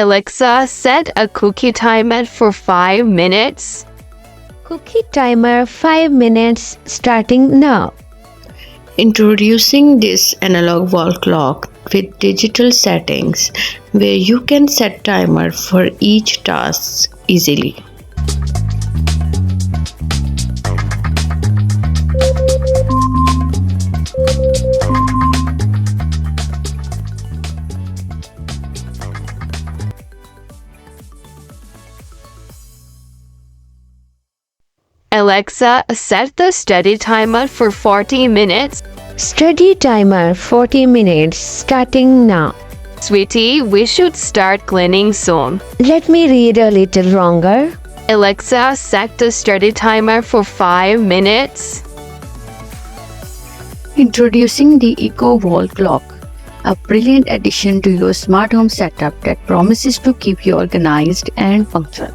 Alexa, set a cookie timer for 5 minutes. Cookie timer 5 minutes starting now. Introducing this analog wall clock with digital settings where you can set timer for each task easily. Alexa, set the study timer for 40 minutes. Study timer 40 minutes starting now. Sweetie, we should start cleaning soon. Let me read a little longer. Alexa, set the study timer for 5 minutes. Introducing the Eco Wall Clock, a brilliant addition to your smart home setup that promises to keep you organized and punctual.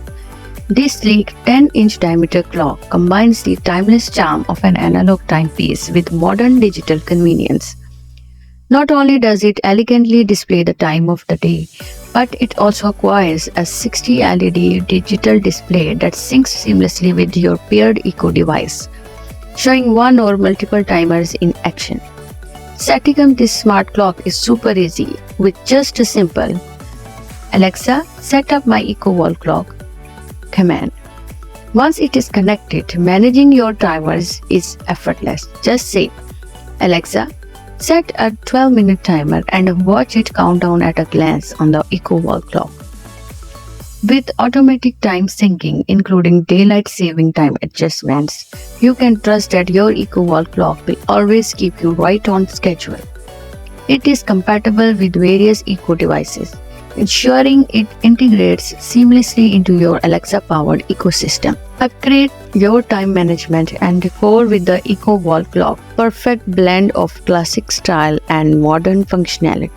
This sleek 10-inch diameter clock combines the timeless charm of an analog timepiece with modern digital convenience. Not only does it elegantly display the time of the day, but it also acquires a 60 LED digital display that syncs seamlessly with your paired Eco device, showing one or multiple timers in action. Setting up this smart clock is super easy with just a simple "Alexa, set up my Eco Wall Clock" command. Once it is connected, managing your timers is effortless. Just say, "Alexa, set a 12-minute timer" and watch it count down at a glance on the Eco Wall Clock. With automatic time syncing, including daylight saving time adjustments, you can trust that your Eco Wall Clock will always keep you right on schedule. It is compatible with various Eco devices, ensuring it integrates seamlessly into your Alexa-powered ecosystem. Upgrade your time management and decor with the Eco Wall Clock, perfect blend of classic style and modern functionality.